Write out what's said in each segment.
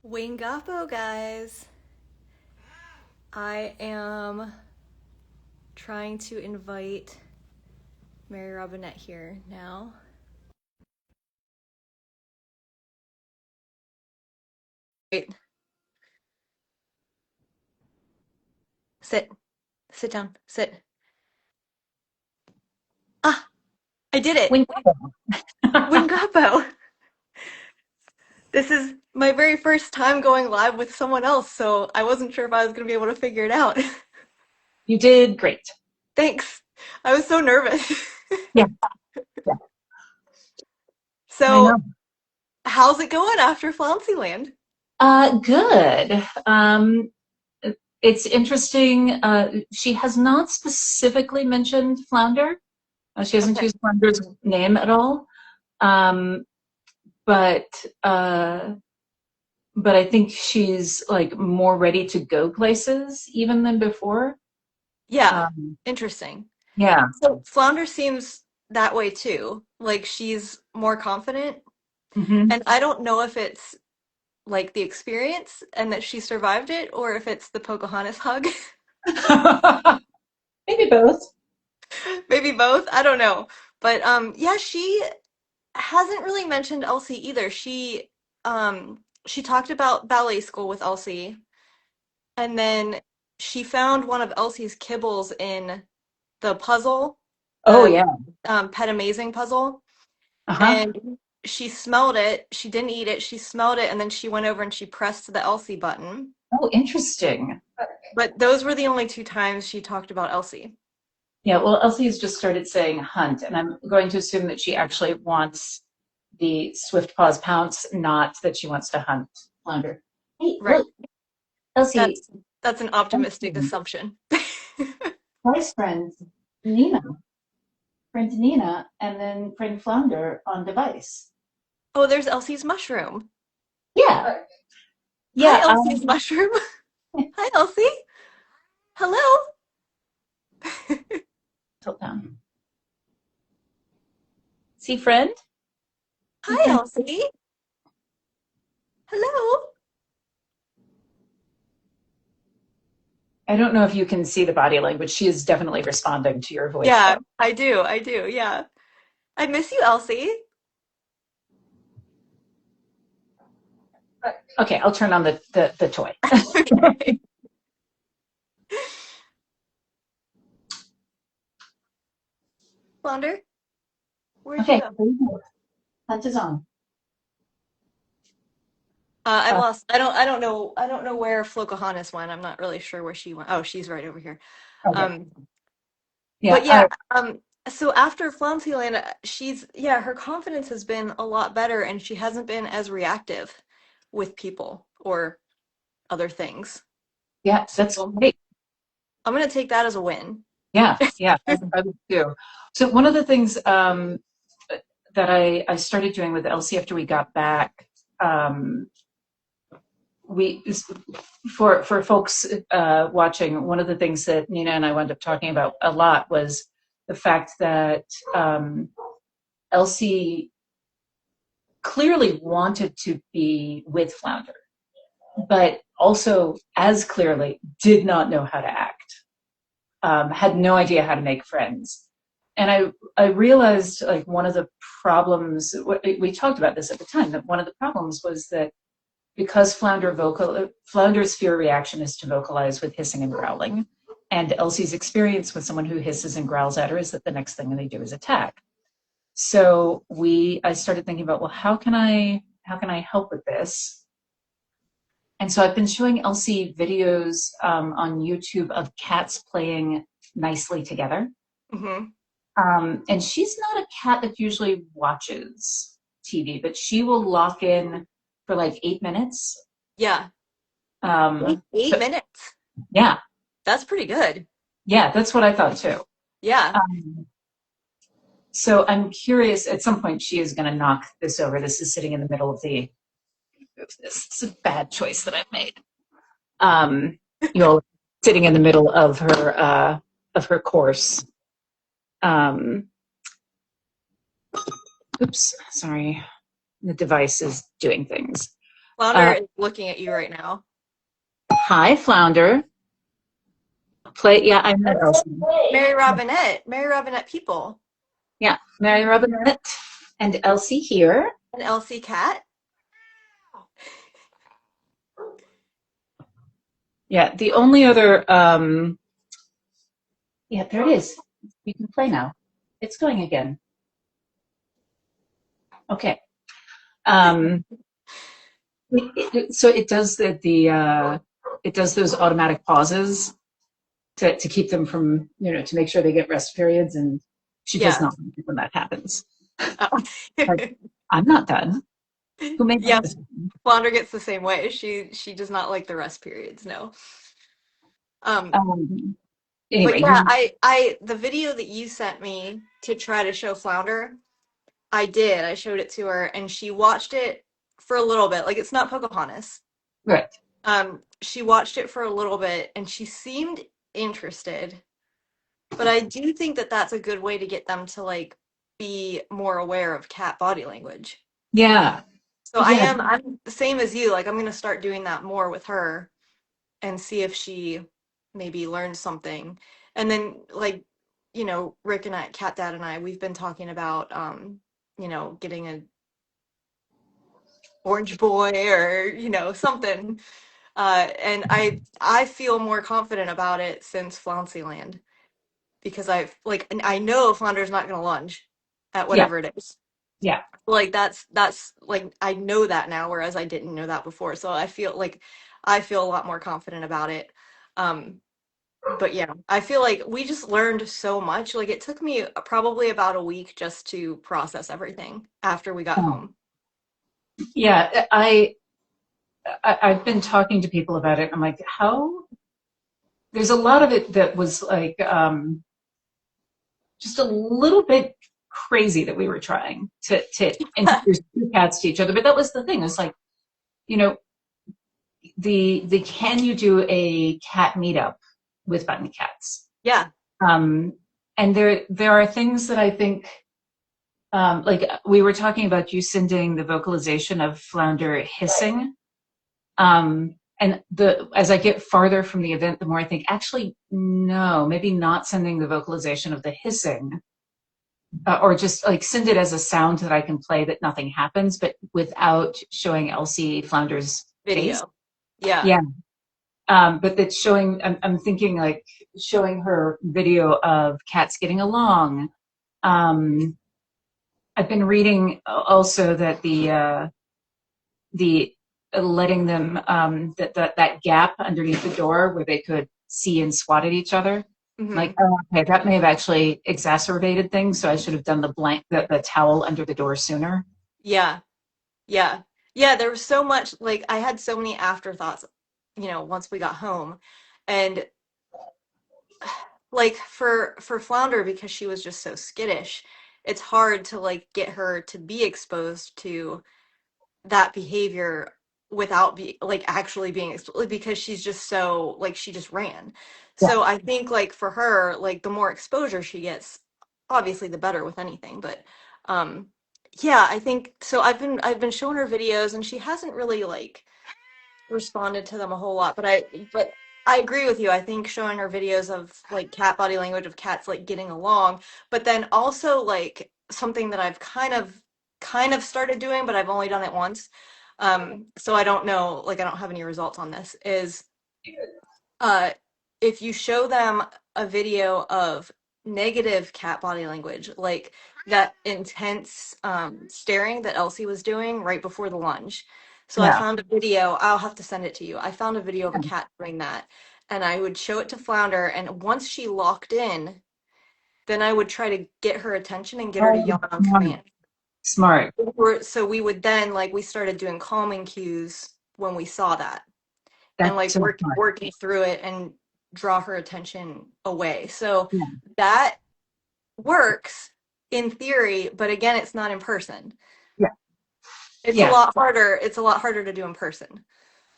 Wingapo, guys. I am trying to invite Mary Robinette here now. Wait. Sit. Sit down. Sit. Ah, I did it. Wingapo. This is my very first time going live with someone else, so I wasn't sure if I was going to be able to figure it out. You did great. Thanks. I was so nervous. Yeah. Yeah. I So, know. how's it going after FlounsieLand? Good. It's interesting. She has not specifically mentioned Flounder. She hasn't Okay. used Flounder's name at all. Um, but uh, but I think she's like more ready to go places even than before. Yeah, Um, interesting. yeah. So Flounder seems that way too. Like she's more confident. Hmm. And I don't know if it's like the experience and that she survived it or if it's the Pocahontas hug. Maybe both. Maybe both. I don't know. But yeah, she hasn't really mentioned Elsie either. She talked about ballet school with Elsie and then she found one of Elsie's kibbles in the puzzle, Oh the yeah. Pet Amazing puzzle. Uh-huh. And she smelled it. She didn't eat it. She smelled it, and then she went over and she pressed the Elsie button. Oh, interesting. But those were the only two times she talked about Elsie. Yeah, well, Elsie has just started saying hunt, and I'm going to assume that she actually wants the swift paws pounce, not that she wants to hunt flounder. Hey, Right. look, Elsie, That's an optimistic assumption. Bryce friend Nina, friend Nina, and then friend Flounder on device. Oh, there's Elsie's mushroom. Yeah, Hi, yeah. Elsie's mushroom. Hi, Elsie. Hello. Tilt down. See, friend. See, Hi, friend. Elsie. Hello. I don't know if you can see the body language. She is definitely responding to your voice, Yeah, though. I do. I do. Yeah. I miss you, Elsie. Okay, I'll turn on the toy. Okay. Flounder, where'd you Okay, go? hunt is on. I Uh, lost. I don't know where Pocahontas went. I'm not really sure where she went. Oh, she's right over here. okay. Um, Yeah. but yeah. So after Flouncyland, yeah, her confidence has been a lot better, and she hasn't been as reactive with people or other things. Yeah, that's So great. I'm gonna take that as a win. Yeah, yeah, I would too. So one of the things that I started doing with Elsie after we got back, um, we for folks watching, one of the things that Nina and I wound up talking about a lot was the fact that Elsie clearly wanted to be with Flounder, but also as clearly did not know how to act. Had no idea how to make friends. And I realized like one of the problems, we talked about this at the time, that one of the problems was that because Flounder's fear reaction is to vocalize with hissing and growling. And Elsie's experience with someone who hisses and growls at her is that the next thing they do is attack. So I started thinking about, well, how can I help with this? And so I've been showing Elsie videos on YouTube of cats playing nicely together. Hmm. And she's not a cat that usually watches TV, but she will lock in for like 8 minutes. Yeah, eight So minutes. yeah, That's pretty good. yeah, that's what I thought too. Yeah. Um, so I'm curious. At some point, she is going to knock this over. This is sitting in the middle of the. This is a bad choice that I've made. You know, sitting in the middle of her course. Um, oops, sorry. The device is doing things. Flounder Uh, is looking at you right now. Hi, Flounder. Play. Yeah, I know That's Elsie. Mary Robinette. Mary Robinette people. Yeah, Mary Robinette and Elsie here. An Elsie cat. Yeah, the only other. Yeah, there it is. You can play now. It's going again. Okay. Um, so it does it does those automatic pauses to keep them from, to make sure they get rest periods, and she does Yeah. not like it when that happens. Oh. Like, I'm not done. Who made Yeah, this? Flounder gets the same way. She does not like the rest periods, no. Um, Um, but anyway, yeah, you the video that you sent me to try to show Flounder, I did. I showed it to her and she watched it for a little bit. Like it's not Pocahontas. right. She watched it for a little bit and she seemed interested. But I do think that that's a good way to get them to like be more aware of cat body language. Yeah, So yeah, I'm the same as you. Like I'm gonna start doing that more with her and see if she maybe learns something. And then like, Rick and Cat Dad and we've been talking about getting a orange boy or, something. And I feel more confident about it since Flouncy Land because and I know Flounder's not gonna lunge at yeah, whatever it is. yeah. Like that's like I know that now, whereas I didn't know that before. So I feel a lot more confident about it. Um, but yeah, I feel like we just learned so much. Like it took me probably about a week just to process everything after we got Oh, home. yeah, I've been talking to people about it. I'm like, how? There's a lot of it that was like just a little bit crazy that we were trying to introduce two cats to each other. But that was the thing. It's like, you know, the can you do a cat meetup with button cats? Yeah. Um, and there are things that I think, like we were talking about you sending the vocalization of Flounder hissing. And as I get farther from the event, the more I think, actually, no, maybe not sending the vocalization of the hissing, or just like send it as a sound that I can play that nothing happens, but without showing Elsie Flounder's face. Video. Yeah. Yeah. But that's showing, I'm thinking like showing her video of cats getting along. Um, I've been reading also that the letting them that gap underneath the door where they could see and swat at each other. Like, Hmm. oh, okay, that may have actually exacerbated things, so I should have done the towel under the door sooner. Yeah. Yeah. Yeah, there was so much like I had so many afterthoughts, once we got home. And like for Flounder because she was just so skittish, it's hard to like get her to be exposed to that behavior without be like actually being exposed because she's just so like she just ran. Yeah. So I think like for her, like the more exposure she gets, obviously the better with anything, but um yeah, I think so I've been showing her videos and she hasn't really like responded to them a whole lot, but I agree with you. I think showing her videos of like cat body language of cats like getting along, but then also like something that I've kind of started doing, but I've only done it once. So I don't know, like I don't have any results on this, is uh, if you show them a video of negative cat body language, like that intense staring that Elsie was doing right before the lunge. So I Yeah. found a video, I'll have to send it to you. I found a video of a cat doing that, and I would show it to Flounder, and once she locked in, then I would try to get her attention and get her to Oh, yawn on smart. command. Smart. So we would then, like, we started doing calming cues when we saw that and That's like so smart. working through it and draw her attention away. So Yeah. that works in theory, but again, it's not in person. Yeah. It's a Yeah. lot harder. It's a lot harder to do in person.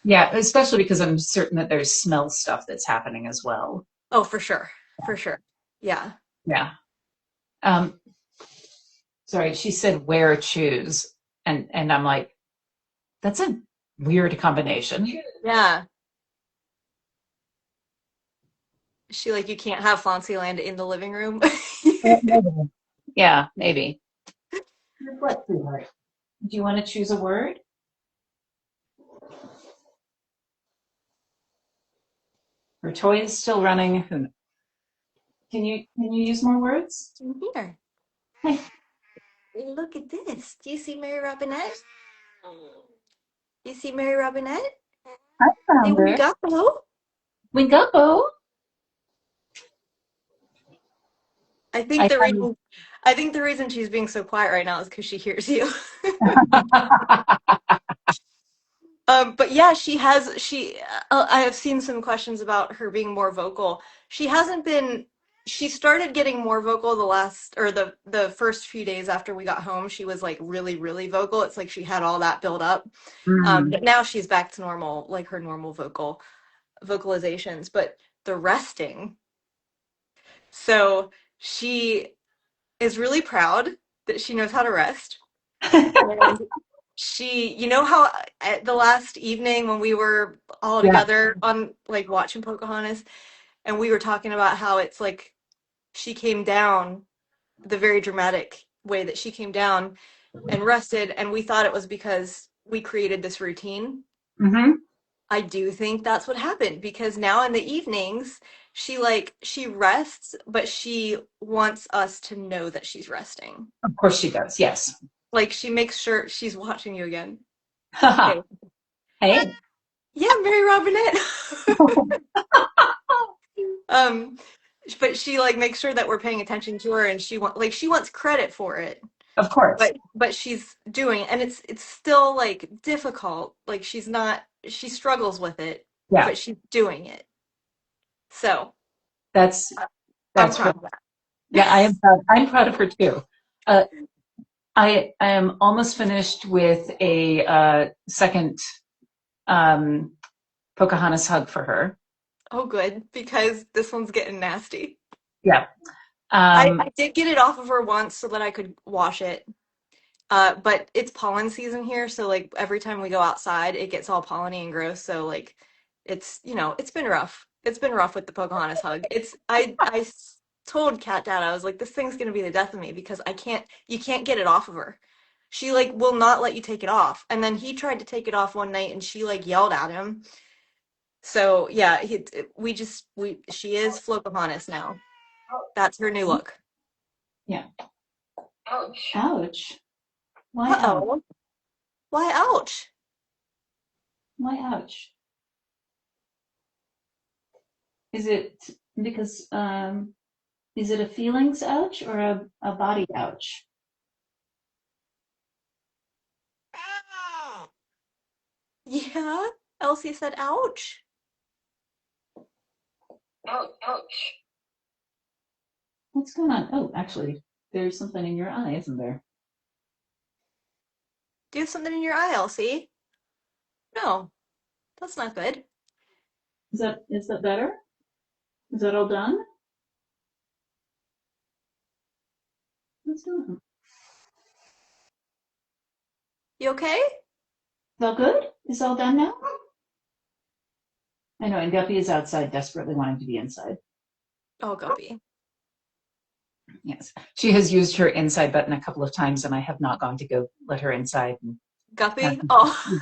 Yeah. Especially because I'm certain that there's smell stuff that's happening as well. Oh, for sure. For sure. Yeah. Yeah. Um, Sorry, she said wear choose. And I'm like, that's a weird combination. Yeah. Is she like, you can't have FlounsieLand in the living room? Maybe. Yeah, maybe. What, sweetheart? Do you want to choose a word? Her toy is still running. Can you use more words? Here. Hey, Look at this. Do you see Mary Robinette? You see Mary Robinette? I Say found we her. got though. Wingupo. I think I the found. reason I think the reason she's being so quiet right now is because she hears you. But yeah, I have seen some questions about her being more vocal. She hasn't been. She started getting more vocal the first few days after we got home. She was like really, really vocal. It's like she had all that built up. Mm. But now she's back to normal, like her normal vocalizations. But the resting. So she is really proud that she knows how to rest. And you know how at the last evening when we were all Yeah. together on like watching Pocahontas, and we were talking about how it's like she came down the very dramatic way that she came down and rested, and we thought it was because we created this routine. Hmm. I do think that's what happened because now in the evenings, she rests, but she wants us to know that she's resting. Of course she does. Yes. Like she makes sure she's watching you again. Haha. Okay. Hey. Yeah, Mary Robinette. Um, but she like makes sure that we're paying attention to her, and she wants credit for it. Of course. But she's doing it, and it's still like difficult. Like she struggles with it, Yeah. but she's doing it. So That's I'm that's proud really, of that. yeah. I am proud. I'm proud of her too. Uh, I am almost finished with a second um, Pocahontas hug for her. Oh, good, because this one's getting nasty. Yeah. I, Um, I did get it off of her once so that I could wash it. But it's pollen season here, so like every time we go outside, it gets all polleny and gross. So like, it's been rough. It's been rough with the Pocahontas hug. Told Cat Dad, I was like, this thing's gonna be the death of me because you can't get it off of her. She like will not let you take it off. And then he tried to take it off one night, and she like yelled at him. So yeah, she is Pocahontas now. That's her new look. yeah. Ouch. Ouch. Why ouch? Uh-oh. Why, ouch. Why ouch? Is it because is it a feelings ouch or a body ouch? Yeah, Elsie said, ouch. Ouch, ouch. What's going on? Oh, actually, there's something in your eye, isn't there? Do you have something in your eye, Elsie? No, that's not good. Is that better? Is that all done? What's going on? Is You okay? all good? Is all done now? I know, and Guppy is outside, desperately wanting to be inside. Oh, Guppy. Yes, she has used her inside button a couple of times, and I have not gone to go let her inside. And now Guppy? she's, Oh,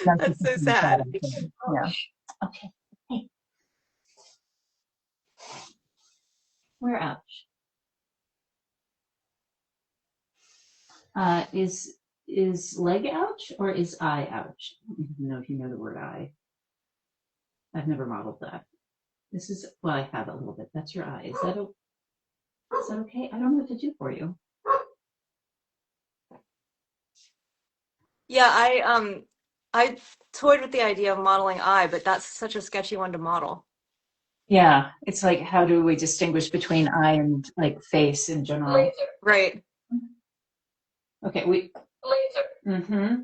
now she's that's so inside. sad. Yeah. Okay. Hey, we're out. Is leg ouch or is eye ouch? I don't even know if you know the word eye. I've never modeled that. This is, well, I have a little bit. That's your eye. Is that okay? I don't know what to do for you. Yeah, I toyed with the idea of modeling eye, but that's such a sketchy one to model. Yeah, it's like, how do we distinguish between eye and like face in general? Laser. Right. Okay, laser. Mm-hmm.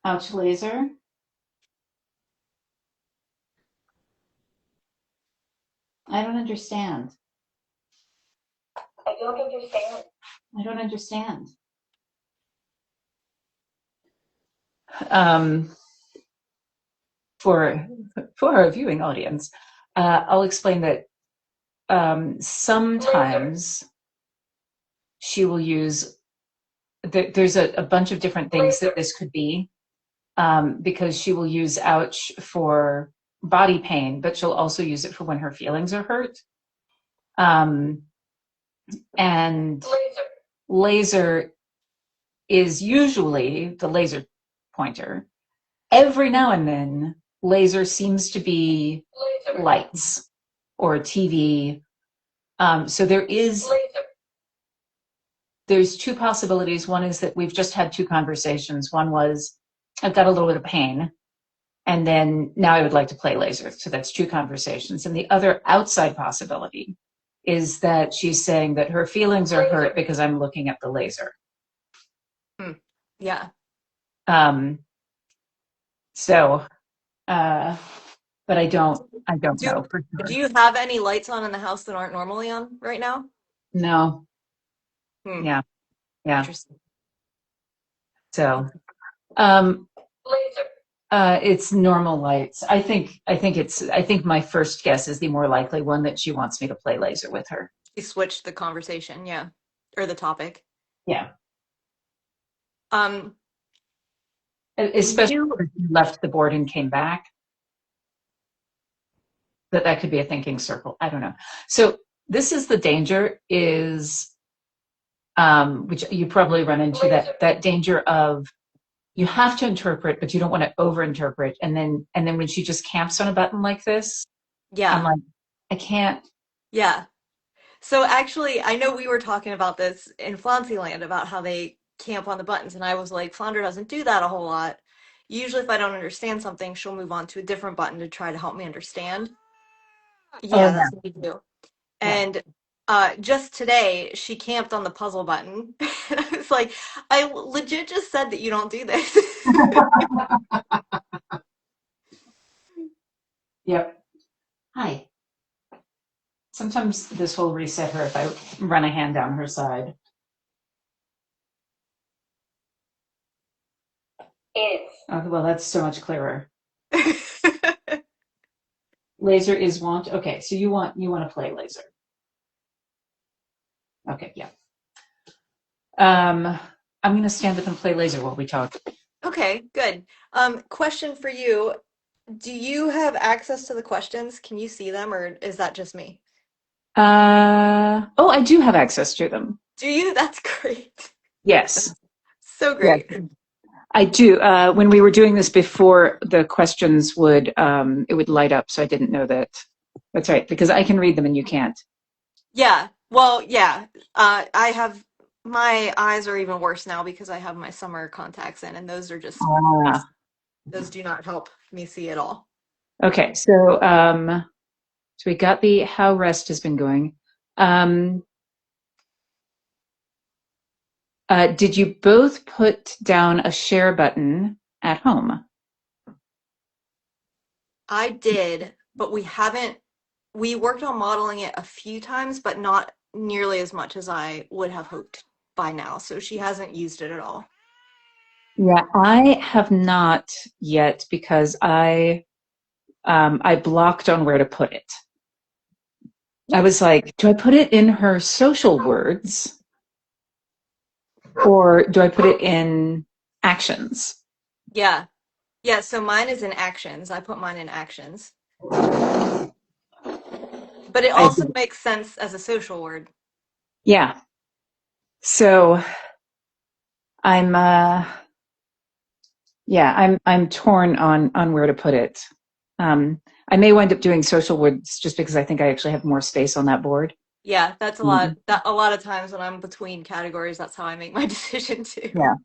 Ouch, laser. I don't understand. I don't understand. I don't understand. Um, for our viewing audience, I'll explain that sometimes she will use. There's a bunch of different things that this could be, because she will use ouch for body pain, but she'll also use it for when her feelings are hurt. Um, and laser is usually the laser pointer. Every now and then, laser seems to be lights or TV. So there's two possibilities. One is that we've just had two conversations. One was, I've got a little bit of pain, and then now I would like to play laser. So that's two conversations. And the other outside possibility is that she's saying that her feelings are hurt because I'm looking at the laser. Yeah. Um, so, but I don't Do know for do sure. you have any lights on in the house that aren't normally on right now? No. Hmm. Yeah. Yeah. Interesting. So, um, it's normal lights. I think my first guess is the more likely one, that she wants me to play laser with her. You switched the conversation, yeah, or the topic. Yeah. Um, Especially you, if she left the board and came back. That could be a thinking circle. I don't know. So this is the danger, is which you probably run into, that danger of, you have to interpret, but you don't want to over-interpret. And then when she just camps on a button like this, I'm yeah, like, I can't. yeah. So actually, I know we were talking about this in FlounsieLand about how they camp on the buttons, and I was like, Flounder doesn't do that a whole lot. Usually, if I don't understand something, she'll move on to a different button to try to help me understand. Oh Yeah, yeah, that's what we do. yeah. And just today, she camped on the puzzle button. And I was like, I legit just said that you don't do this. Yep. Hi. Sometimes this will reset her if I run a hand down her side. Okay, well, that's so much clearer. Laser is want. Okay, so you want to play laser. Okay, yeah. I'm gonna stand up and play laser while we talk. Okay, good. Question for you. Do you have access to the questions? Can you see them, or is that just me? Oh, I do have access to them. Do you? That's great. Yes. So Yes, great. I do. When we were doing this before, the questions would it would light up, so I didn't know that. That's right, because I can read them and you can't. Yeah. Well, yeah. I have my eyes are even worse now because I have my summer contacts in, and those are just Ah, those do not help me see at all. okay. So we got the how rest has been going. Um, did you both put down a share button at home? I did, but we worked on modeling it a few times, but not nearly as much as I would have hoped by now. So she hasn't used it at all. Yeah, I have not yet, because I blocked on where to put it. I was like, do I put it in her social words, or do I put it in actions? Yeah. Yeah, so mine is in actions. I put mine in actions. But it I also did. makes sense as a social word. Yeah. So I'm yeah, I'm torn on where to put it. I may wind up doing social words just because I think I actually have more space on that board. Yeah, that's a lot. Mhm. That a lot of times when I'm between categories, that's how I make my decision too. Yeah.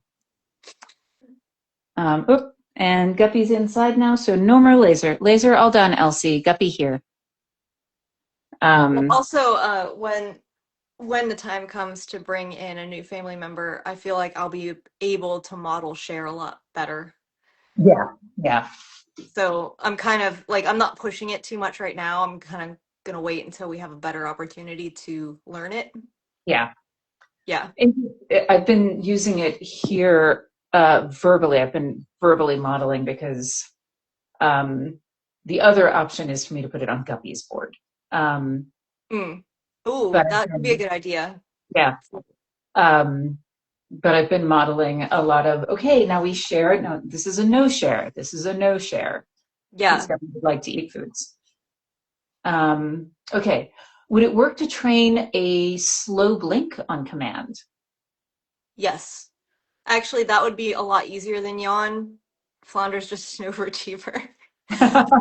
And Guppy's inside now, so no more laser. Laser all done, Elsie. Guppy here. Um, Also, when the time comes to bring in a new family member, I feel like I'll be able to model share a lot better. yeah. Yeah. So I'm kind of like I'm not pushing it too much right now. I'm kind of gonna wait until we have a better opportunity to learn it. Yeah. Yeah. And I've been using it here verbally. I've been verbally modeling because um, the other option is for me to put it on Guppy's board. Um, Mm. Ooh, but I've that could be a been, good idea. yeah. Um, but I've been modeling a lot of, okay, now we share it. No, this is a no share. This is a no share because Yeah. Guppy would like to eat foods. Okay. Would it work to train a slow blink on command? Yes. Actually, that would be a lot easier than yawn. Flounder's just an overachiever.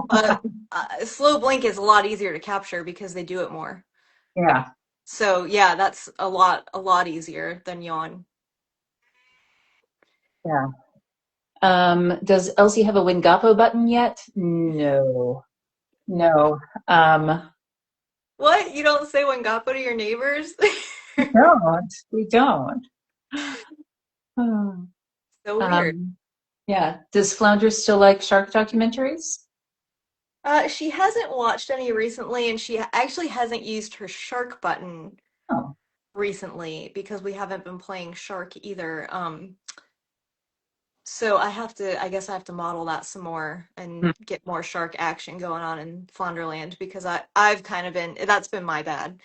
But slow blink is a lot easier to capture because they do it more. Yeah. So yeah, that's a lot easier than yawn. Yeah. Does Elsie have a Wingapo button yet? No. No. Um, What? You don't say Wengapo to your neighbors? we don't. We don't. Hmm. So weird. Um, yeah. Does Flounder still like shark documentaries? She hasn't watched any recently, and she actually hasn't used her shark button Oh. recently because we haven't been playing shark either. So I guess I have to model that some more Hmm. and get more shark action going on in Flounderland because I've kind of been that's been my bad.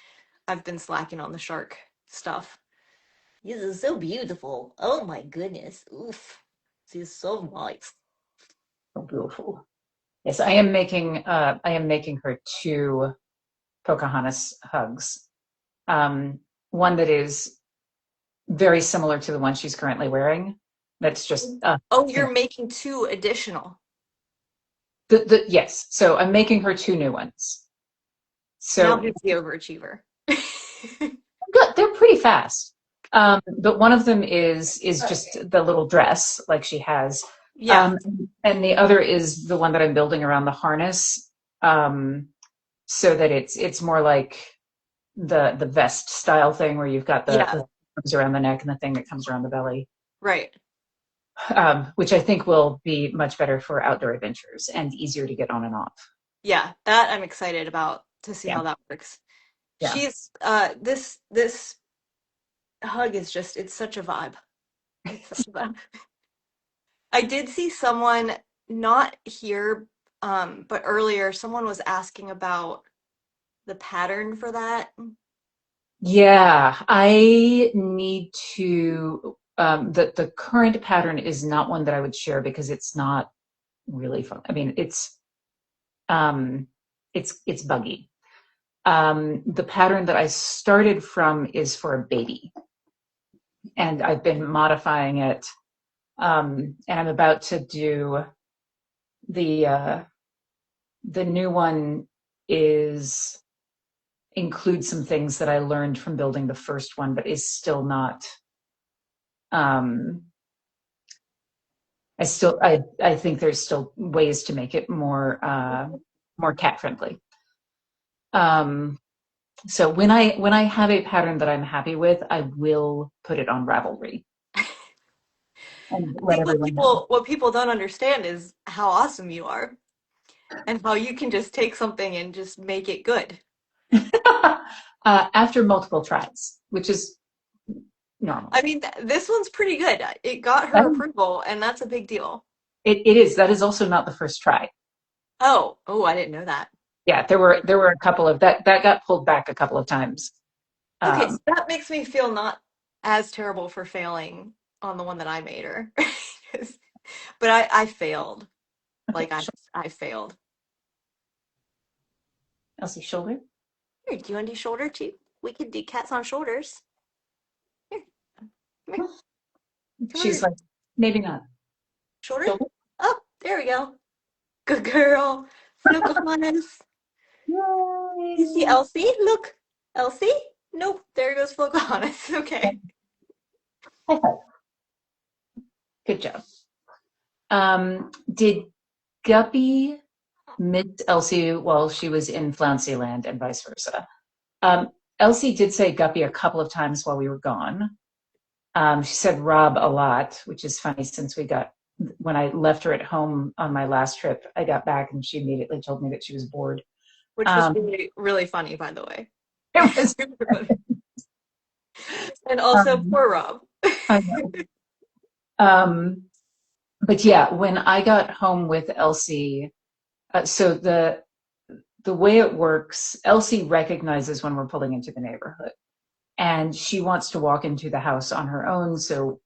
I've been slacking on the shark stuff. This is so beautiful. Oh my goodness. Oof. This is so nice. So beautiful. Yes, I am making her two Pocahontas hugs. Um, one that is very similar to the one she's currently wearing. That's just Oh, you you're know, making two additional. yes. So I'm making her two new ones. Now So who's the overachiever? good. They're pretty fast. But one of them is just the little dress like she has, Yeah, um, and the other is the one that I'm building around the harness, um, so that it's more like the vest style thing where you've got the yeah, that comes around the neck and the thing that comes around the belly, right. which I think will be much better for outdoor adventures and easier to get on and off. Yeah, that I'm excited about to see Yeah, how that works. yeah. She's this hug is just it's such a vibe. It's such a vibe. I did see someone not here, but earlier someone was asking about the pattern for that. Yeah, I need to. The current pattern is not one that I would share because it's not really fun. I mean, um, it's buggy. The pattern that I started from is for a baby, and I've been modifying it. And I'm about to do the the new one is include some things that I learned from building the first one, but is still not. Um, I think there's still ways to make it more cat friendly. Um, so when I have a pattern that I'm happy with, I will put it on Ravelry and I let think everyone know. what people don't understand is how awesome you are and how you can just take something and just make it good. After multiple tries, which is normal. I mean, this one's pretty good. It got her That, approval, and that's a big deal. it is. That is also not the first try. Oh, I didn't know that. Yeah, there were a couple of that got pulled back a couple of times. Okay, Um, so that makes me feel not as terrible for failing on the one that I made her. But I failed. okay, Like I failed. Elsie shoulder. Here, do you want to do shoulder too? We could do cats on shoulders. Here, come here, come She's over. like, maybe not. Shoulder? Shoulder. Oh, there we go. Good girl. Pocahontas. You see Yay. Elsie? Look. Elsie? Nope, there goes Pocahontas. Okay. High five. Good job. Did Guppy miss Elsie while she was in Flouncy Land and vice versa? Elsie did say Guppy a couple of times while we were gone. She said Rob a lot, which is funny since when I left her at home on my last trip, I got back and she immediately told me that she was bored. Which was Um, really, really funny, by the way. it was, And also Um, poor Rob. I know. Um, but yeah, when I got home with Elsie, so the way it works, Elsie recognizes when we're pulling into the neighborhood, and she wants to walk into the house on her own. So,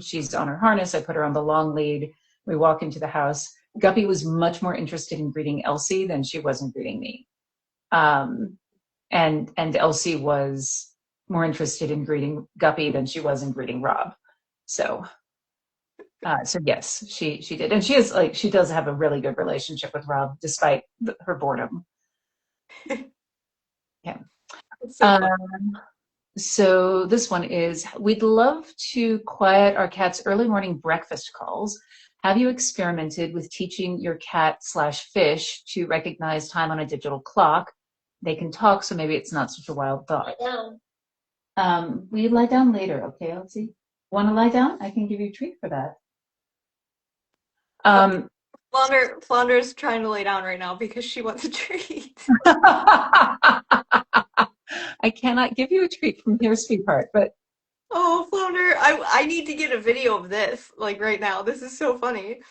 she's on her harness. I put her on the long lead. We walk into the house. Guppy was much more interested in greeting Elsie than she was in greeting me. Um, and Elsie was more interested in greeting Guppy than she was in greeting Rob. So, so yes, she did, and she does have a really good relationship with Rob despite her boredom. Yeah. It's so fun. Um, So this one is, we'd love to quiet our cat's early morning breakfast calls. Have you experimented with teaching your cat slash fish to recognize time on a digital clock? They can talk, so maybe it's not such a wild thought. Lie down. Will you lie down later? Okay, let's see. Want to lie down? I can give you a treat for that. Oh, Um, Flounder's trying to lay down right now because she wants a treat. I cannot give you a treat from here, sweetheart, but Oh, Flounder, I need to get a video of this, like right now. This is so funny.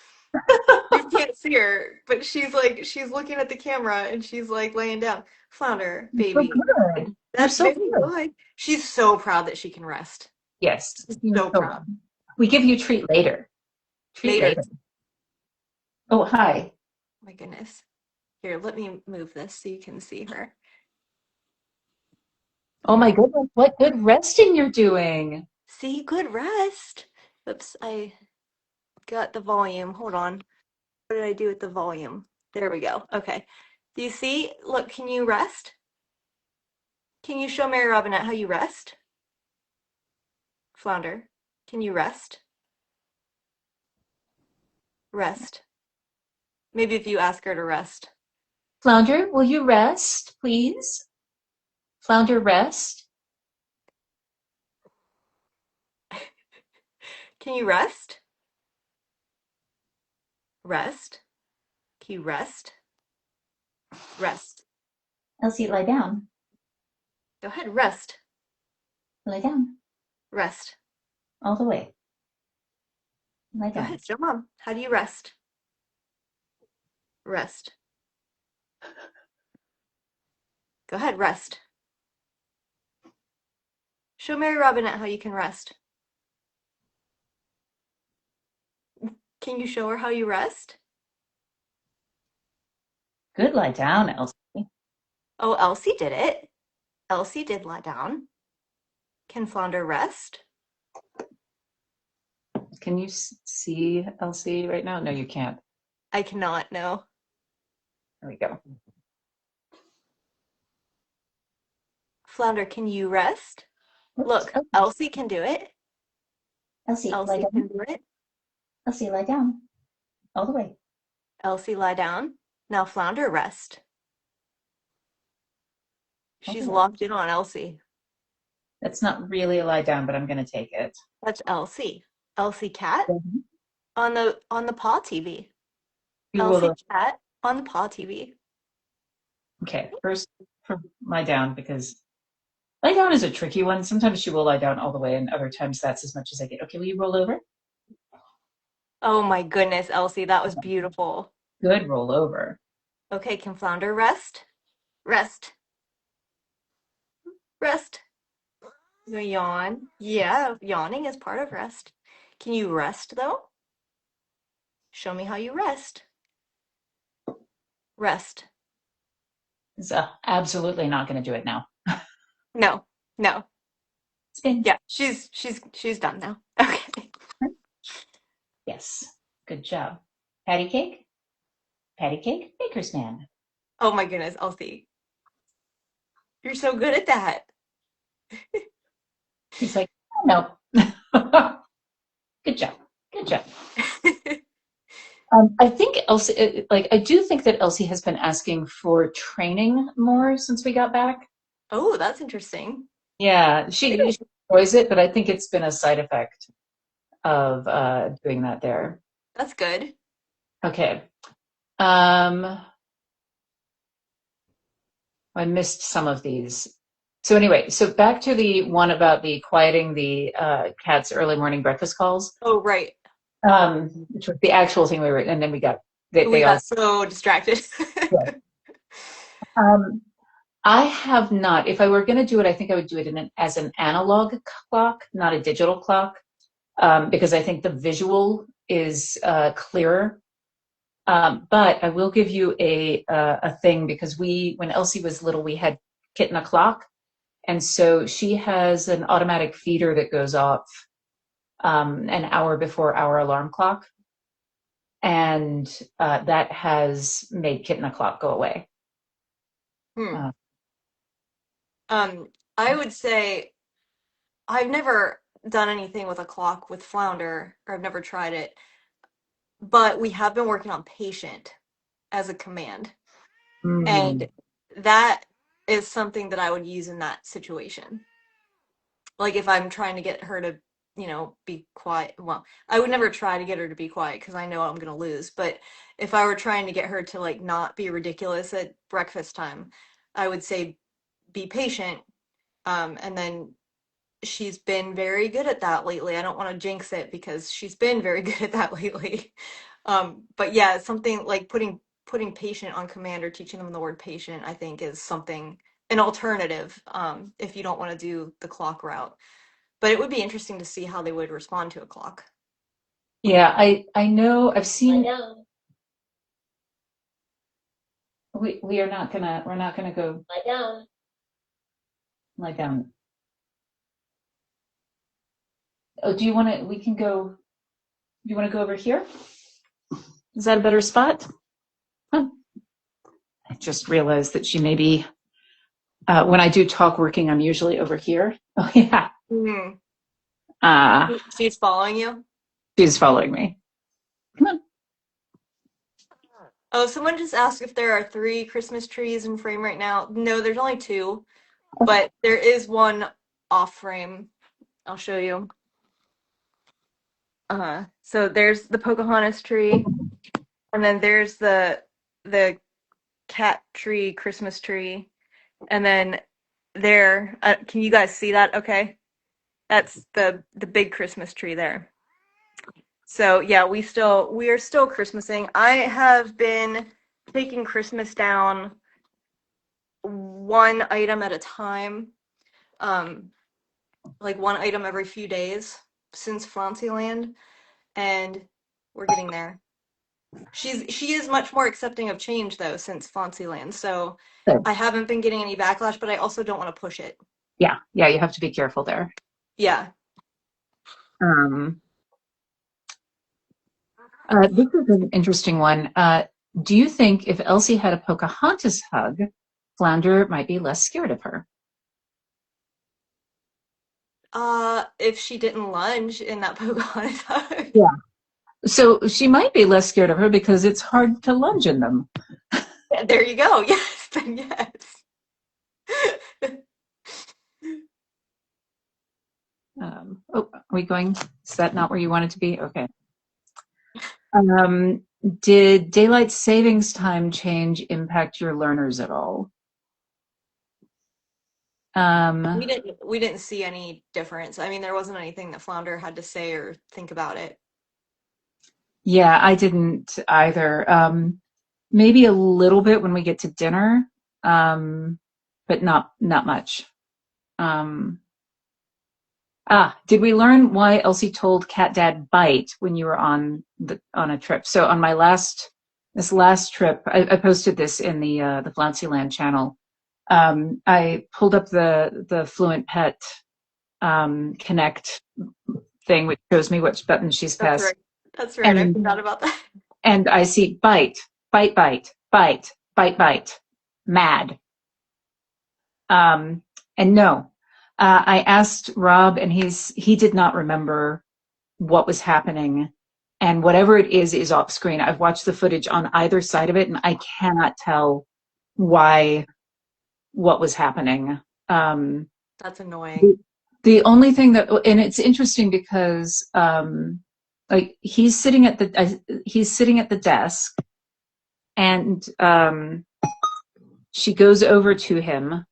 You can't see her, but she's looking at the camera and she's like laying down. Flounder, you're so baby. good. You're That's so very good. good. She's so proud that she can rest. Yes, She's you're so so proud. good. We give you a treat later. Treat Later. later. Oh, hi. My goodness. Here, let me move this so you can see her. Oh my Here. goodness, what good resting you're doing. See, good rest. Oops, I got the volume. Hold on. What did I do with the volume? There we go. Okay. Do you see? Look, can you rest? Can you show Mary Robinette how you rest? Flounder, can you rest? Rest. Maybe if you ask her to rest. Flounder, will you rest, please? Flounder, rest. Can you rest? Rest. Can you rest? Rest. Elsie, lie down. Go ahead, rest. Lie down. Rest. All the way. Lie Go down. ahead, show mom. How do you rest? Rest. Go ahead, rest. Show Mary Robinette how you can rest. Can you show her how you rest? Good lie down, Elsie. Oh, Elsie did it. Elsie did lie down. Can Flounder rest? Can you see Elsie right now? No, you can't. I cannot, no. There we go. Flounder, can you rest? Whoops. Look, Elsie can do it. Elsie, lie Elsie down. can do it. Elsie, lie down. All the way. Elsie, lie down. Now Flounder, rest. All the She's way. locked in on Elsie. That's not really a lie down, but I'm going to take it. That's Elsie. Elsie cat Mhm. on the paw TV. You will. Elsie cat on the paw TV. Okay, first lie down because lie down is a tricky one. Sometimes she will lie down all the way, and other times that's as much as I get. Okay, will you roll over? Oh my goodness, Elsie, that was beautiful. Good roll over. Okay, can Flounder rest? Rest. Rest. You yawn. Yeah, yawning is part of rest. Can you rest though? Show me how you rest. Rest. Is absolutely not going to do it now. No, no. Spin. Yeah, she's done now. Okay. Yes. Good job. Patty cake. Patty cake. Baker's man. Oh my goodness, Elsie. You're so good at that. He's like, oh, no. Good job. Good job. I think Elsie, like, I do think that Elsie has been asking for training more since we got back. Oh, that's interesting. Yeah, she enjoys it, but I think it's been a side effect of doing that there. That's good. Okay. Um, I missed some of these. So anyway, so back to the one about the quieting the cat's early morning breakfast calls, Oh, right. which was the actual thing we were, and then we got We they all. got so distracted. Yeah. Um, I have not. If I were going to do it, I think I would do it as an analog clock, not a digital clock, because I think the visual is clearer. But I will give you a thing because when Elsie was little, we had kitten o'clock, and so she has an automatic feeder that goes off an hour before our alarm clock, and that has made kitten o'clock go away. Hmm. Uh, I would say I've never done anything with a clock with Flounder, or I've never tried it, but we have been working on patient as a command. mm, And that is something that I would use in that situation. Like if I'm trying to get her to, be quiet. Well, I would never try to get her to be quiet because I know I'm going to lose. But if I were trying to get her to like not be ridiculous at breakfast time, I would say be patient. And then she's been very good at that lately. I don't want to jinx it because she's been very good at that lately. But yeah, something like putting patient on command or teaching them the word patient, I think is something an alternative if you don't want to do the clock route. But it would be interesting to see how they would respond to a clock. yeah, I know I've seen. We are not gonna we're not gonna go lie down. Oh, do you want to? We can go. Do you want to go over here? Is that a better spot? Huh. I just realized that she may be. When I do talk working, I'm usually over here. Oh yeah. Hmm. Uh, She's following you. she's following me. Come on. Oh, someone just asked if there are three Christmas trees in frame right now. No, there's only two, but there is one off frame. I'll show you. So there's the Pocahontas tree, and then there's the cat tree, Christmas tree, and then there. Can you guys see that? Okay, that's the big Christmas tree there. So yeah, we are still Christmasing. I have been taking Christmas down one item at a time, um, like one item every few days since FlounsieLand, and we're getting there. She is much more accepting of change though since FlounsieLand, so Good. I haven't been getting any backlash, but I also don't want to push it. Yeah, yeah. You have to be careful there. Yeah. Um, this is an interesting one. Do you think if Elsie had a Pocahontas hug, Flounder might be less scared of her? If she didn't lunge in that Pocahontas hug. Yeah. So she might be less scared of her because it's hard to lunge in them. There you go. Yes, then yes. Oh, are we going? Is that not where you wanted to be? Okay. Um, did daylight savings time change impact your learners at all? We Um, didn't see any difference. I mean, there wasn't anything that Flounder had to say or think about it. yeah, I didn't either. Maybe a little bit when we get to dinner, but not much. Um, did we learn why Elsie told Cat Dad bite when you were on a trip? So on this last trip, I posted this in the FlounsieLand channel. I pulled up the Fluent Pet Connect thing, which shows me which button she's That's pressed, right. That's right. I and forgot about that. and I see bite, bite, bite, bite, bite, bite, mad. Um, and no, I asked Rob, and he did not remember what was happening, and whatever it is off screen. I've watched the footage on either side of it, and I cannot tell why what was happening. Um, That's the, annoying. the only thing that, and it's interesting because like he's sitting at the desk, and she goes over to him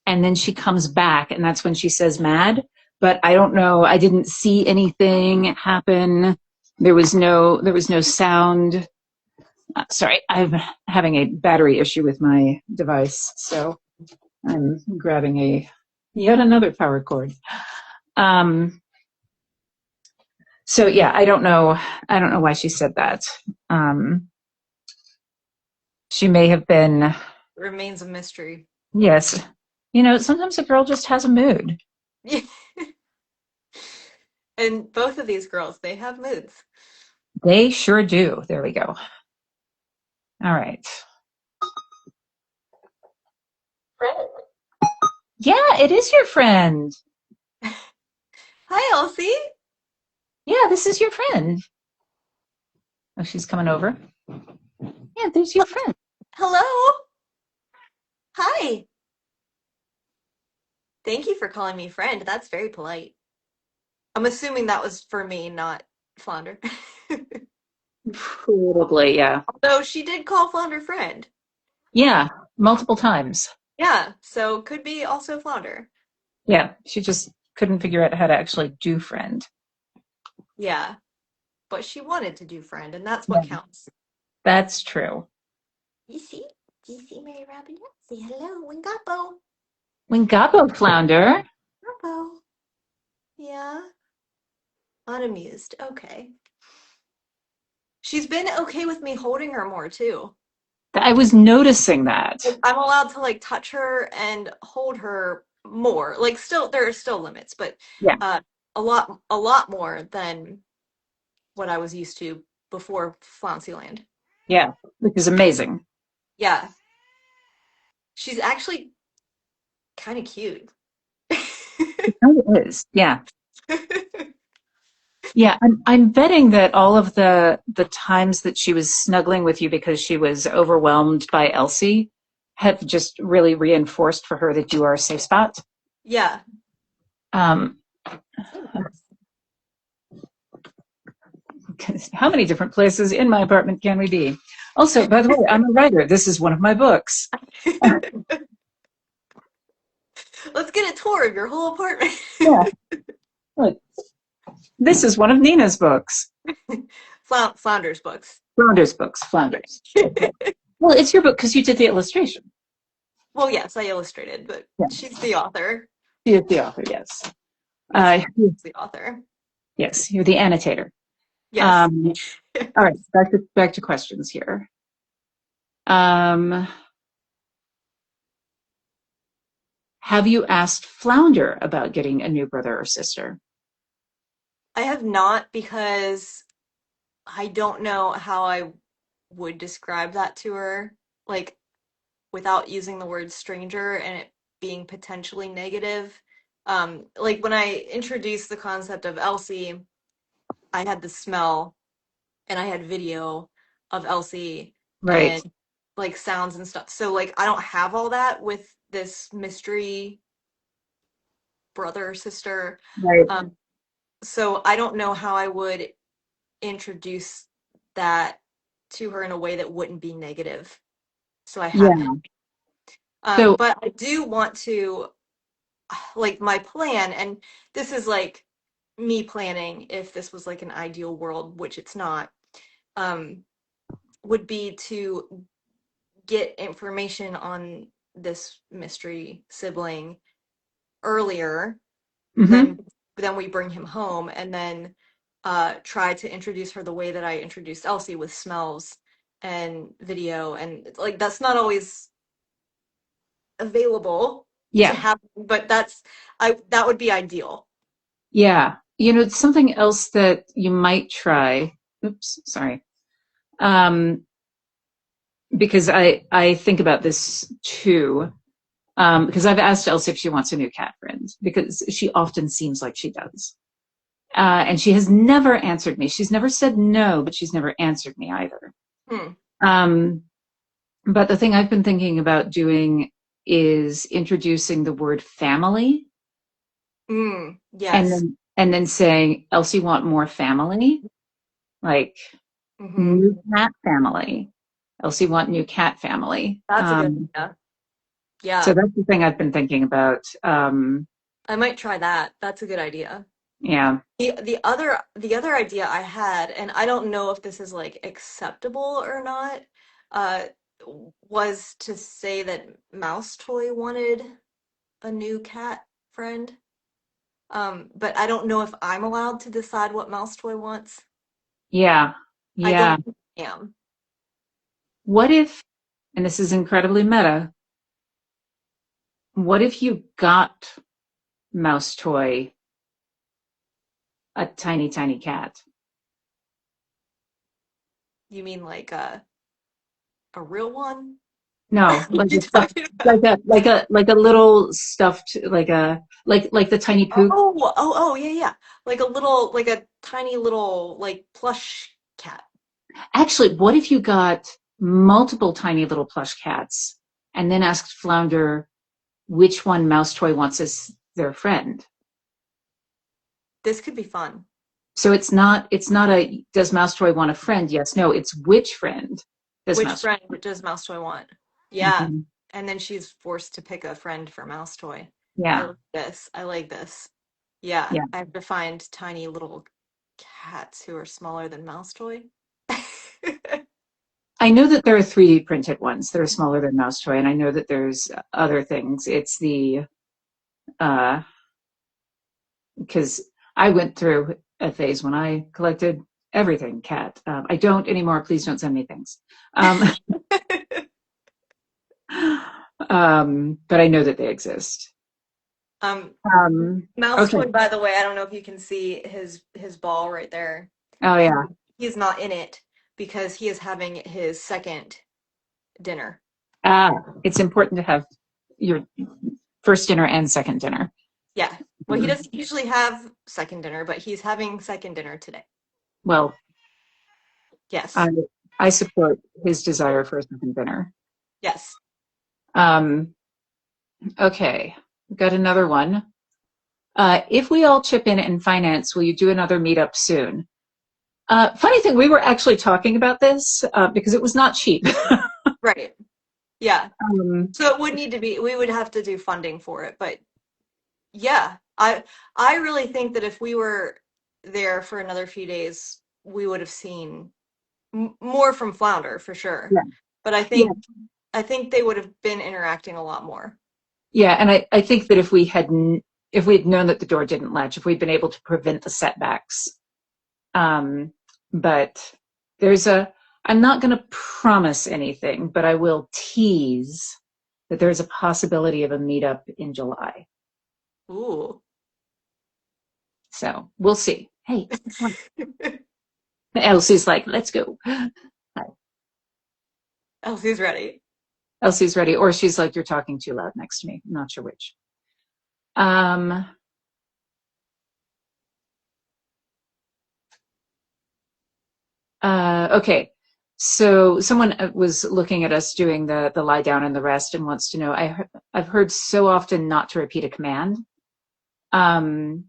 and then she comes back, and that's when she says mad. But I don't know. I didn't see anything happen. There was no sound. Sorry, I'm having a battery issue with my device, so I'm grabbing yet another power cord. Um, so yeah, I don't know. I don't know why she said that. Um, she may have been. Remains a mystery. Yes. Sometimes a girl just has a mood. And both of these girls, they have moods. They sure do. There we go. All right. Friend. Yeah, it is your friend. Hi, Elsie. Yeah, this is your friend. Oh, she's coming over. Yeah, there's your friend. Hello. Hi. Thank you for calling me friend. That's very polite. I'm assuming that was for me, not Flounder. Probably, yeah. Although she did call Flounder friend. Yeah, multiple times. Yeah, so could be also Flounder. Yeah, she just couldn't figure out how to actually do friend. Yeah, but she wanted to do friend, and that's what Yeah, counts. that's true. You see? Do you see Mary Robin? Say hello, Wingapo. Wingabo flounder. Wingapo. Yeah, unamused. Okay. She's been okay with me holding her more too. I was noticing that. Like, I'm allowed to like touch her and hold her more. Like still there are still limits, but Yeah, uh a lot more than what I was used to before Flouncy Land. yeah, which is amazing. Yeah. She's actually kind of cute. Oh, it is. Yeah. Yeah, I'm betting that all of the times that she was snuggling with you because she was overwhelmed by Elsie have just really reinforced for her that you are a safe spot. Yeah. Um, how many different places in my apartment can we be? Also, by the way, I'm a writer. This is one of my books. Let's get a tour of your whole apartment. Yeah, look, this is one of Nina's books. Flounder's books. Flounders books, Flounders. Okay. Well, it's your book because you did the illustration. Well, yes, I illustrated, but Yeah, she's the author. she is the author. Yes. Yes, Uh, she's the author. yes, you're the annotator. Yes. Um, all right, back to questions here. Um, have you asked Flounder about getting a new brother or sister? I have not because I don't know how I would describe that to her, like without using the word stranger and it being potentially negative. Like when I introduced the concept of Elsie, I had the smell and I had video of Elsie Right. and like sounds and stuff. So like I don't have all that with this mystery brother or sister. Right. Um, so I don't know how I would introduce that to her in a way that wouldn't be negative. So I haven't. Yeah. So, But I do want to, like, my plan, and this is like me planning if this was like an ideal world, which it's not, um, would be to get information on this mystery sibling earlier mhm. than we bring him home, and then try to introduce her the way that I introduced Elsie with smells and video, and like that's not always available to Yeah. have, but that would be ideal. Yeah. It's something else that you might try. Oops, sorry. Um, because I think about this too. Because I've asked Elsie if she wants a new cat friend because she often seems like she does. And she has never answered me. She's never said no, but she's never answered me either. Hmm. Um, but the thing I've been thinking about doing is introducing the word family and Yes. then saying, Elsie want more family, like Hmm. new cat family. Elsie want new cat family. That's a good idea. So Yeah. that's the thing I've been thinking about. I might try that. That's a good idea. Yeah. The other idea I had, and I don't know if this is like acceptable or not, uh, was to say that Mouse Toy wanted a new cat friend. But I don't know if I'm allowed to decide what Mouse Toy wants. Yeah. I Yeah. don't think I am. What if, and this is incredibly meta, what if you got Mouse Toy a tiny, tiny cat? You mean like a real one? No, What like are you a stuffed, talking about? like a little stuffed, like the tiny poop. Yeah, yeah. Like a tiny little, like plush cat. Actually, what if you got multiple tiny little plush cats and then asked Flounder which one Mouse Toy wants as their friend? This could be fun. So it's not a does Mouse Toy want a friend? Yes, no, it's which friend does Which Mouse friend does Mouse Toy want? Toy? Yeah. Mhm. And then she's forced to pick a friend for Mouse Toy. I Yeah, like this. I like this. Yeah. yeah. I have to find tiny little cats who are smaller than Mouse Toy. I know that there are 3D printed ones that are smaller than Mouse Toy, and I know that there's other things. It's the uh because I went through a phase when I collected everything cat. I don't anymore. Please don't send me things. Um, but I know that they exist. Um, Um, Mouse okay. Toy, by the way, I don't know if you can see his ball right there. Oh He yeah. he's not in it because he is having his second dinner. Ah, it's important to have your first dinner and second dinner. Yeah. Well, he doesn't usually have second dinner, but he's having second dinner today. Well, I Yes. I support his desire for a second dinner. Yes. Um, okay, got another one. If we all chip in and finance, will you do another meetup soon? Funny thing, we were actually talking about this because it was not cheap. Right. Yeah. um, So it would need to be, we would have to do funding for it, but yeah, I really think that if we were there for another few days, we would have seen more from Flounder for sure. yeah, But yeah, I think they would have been interacting a lot more. yeah, and I think that if we had known that the door didn't latch, if we'd been able to prevent the setbacks, um, but there's a. I'm not going to promise anything, but I will tease that there's a possibility of a meetup in July. Ooh. So we'll see. Hey, come on. Elsie's like, let's go. Elsie's ready. Elsie's ready, or she's like, you're talking too loud next to me. I'm not sure which. Um, okay. So someone was looking at us doing the lie down and the rest and wants to know. I've heard so often not to repeat a command. Um,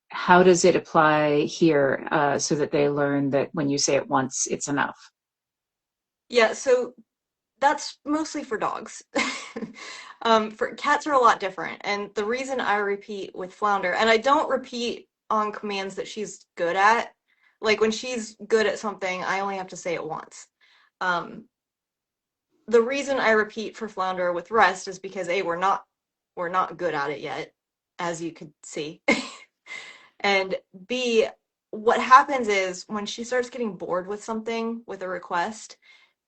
how does it apply here so that they learn that when you say it once, it's enough? Yeah, so that's mostly for dogs. For cats are a lot different, and the reason I repeat with Flounder, and I don't repeat on commands that she's good at, like when she's good at something, I only have to say it once. Um, the reason I repeat for Flounder with rest is because A, we're not good at it yet, as you could see. And B, what happens is when she starts getting bored with something, with a request,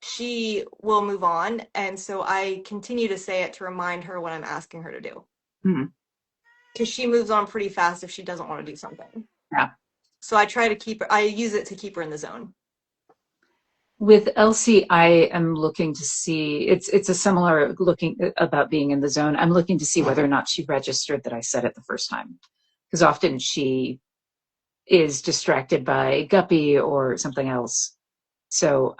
she will move on. And so I continue to say it to remind her what I'm asking her to do. Hmm. Because she moves on pretty fast if she doesn't want to do something. Yeah. So I try to keep her, I use it to keep her in the zone. With Elsie, I am looking to see. It's a similar looking about being in the zone. I'm looking to see whether or not she registered that I said it the first time, because often she is distracted by Guppy or something else. So,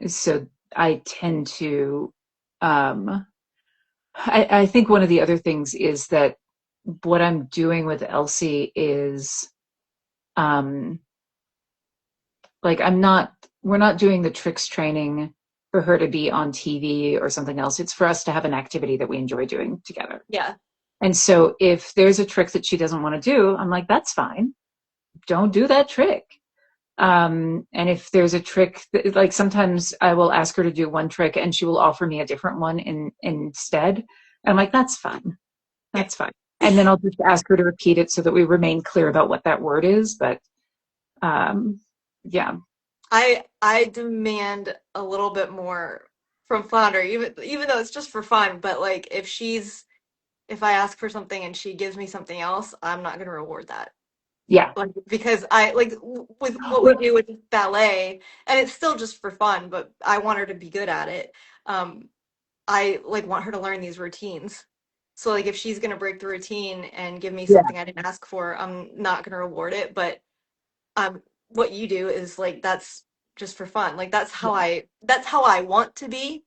so I tend to. Um, I think one of the other things is that what I'm doing with Elsie is, um, like I'm not. We're not doing the tricks training for her to be on TV or something else. It's for us to have an activity that we enjoy doing together. Yeah. And so if there's a trick that she doesn't want to do, I'm like, that's fine. Don't do that trick. And if there's a trick, like sometimes I will ask her to do one trick and she will offer me a different one instead. And I'm like, that's fine. Yeah. That's fine. And then I'll just ask her to repeat it so that we remain clear about what that word is. But yeah. I demand a little bit more from Flounder, even though it's just for fun, but like if I ask for something and she gives me something else, I'm not gonna reward that. Yeah. Like because I like with what we Well, do with ballet, and it's still just for fun, but I want her to be good at it. I like want her to learn these routines. So like if she's gonna break the routine and give me yeah. something I didn't ask for, I'm not gonna reward it. But what you do is like that's just for fun. Like that's how I want to be,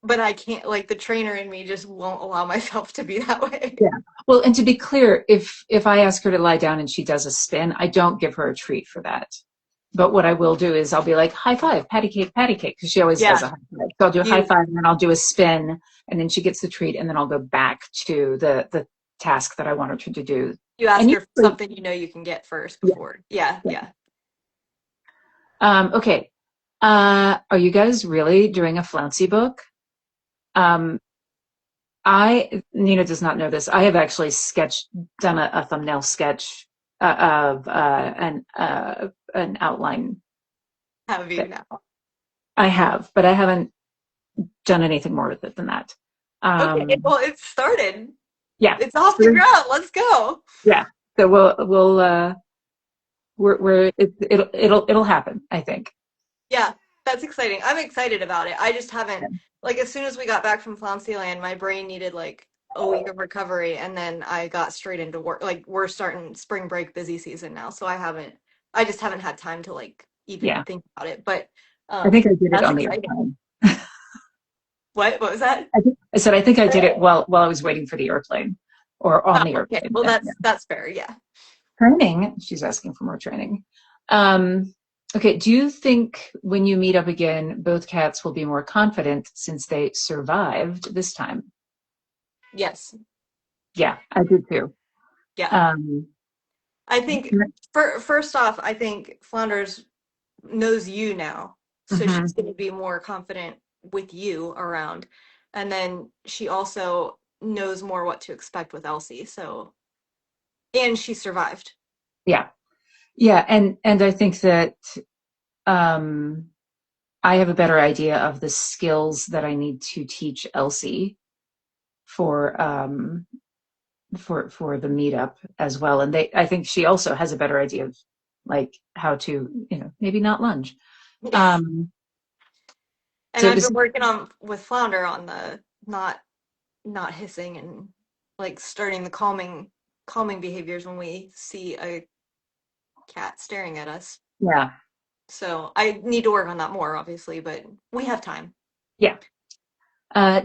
but I can't like the trainer in me just won't allow myself to be that way. Yeah. Well, and to be clear, if I ask her to lie down and she does a spin, I don't give her a treat for that. But what I will do is I'll be like, high five, patty cake, because she always does Yeah, a high five. So I'll do a high you five and then I'll do a spin and then she gets the treat and then I'll go back to the task that I want her to do. you And ask her for usually, something you know you can get first yeah, before. Yeah, yeah. yeah. Okay. Are you guys really doing a flouncy book? Um, Nina does not know this. I have actually done a thumbnail sketch of an outline Have you that now? I have, but I haven't done anything more with it than that. Okay, Um, well it's started. yeah, It's off the so, ground. Let's go. yeah. So it'll happen. I think. Yeah, that's exciting. I'm excited about it. I just haven't like as soon as we got back from FlounsieLand, my brain needed like a week of recovery and then I got straight into work. Like we're starting spring break busy season now, so I just haven't had time to like even Yeah, think about it. But I think I did it that's on the exciting. airplane. What was that? I said I think I did it while I was waiting for the airplane, or on Oh, the okay. airplane. Well, Yeah. that's fair. Yeah. Training. She's asking for more training. Okay. Do you think when you meet up again, both cats will be more confident since they survived this time? Yes. Yeah, I do too. Yeah. Um, I think first off, I think Flounders knows you now, so she's mhm. going to be more confident with you around. And then she also knows more what to expect with Elsie. So, and she survived. Yeah, yeah, and I think that um, I have a better idea of the skills that I need to teach Elsie for for the meetup as well. And I think she also has a better idea of like how to, maybe not lunge. Um, And so I've this, been working on with Flounder on the not hissing and like starting the calming behaviors when we see a cat staring at us. yeah, So I need to work on that more, obviously, but we have time. yeah.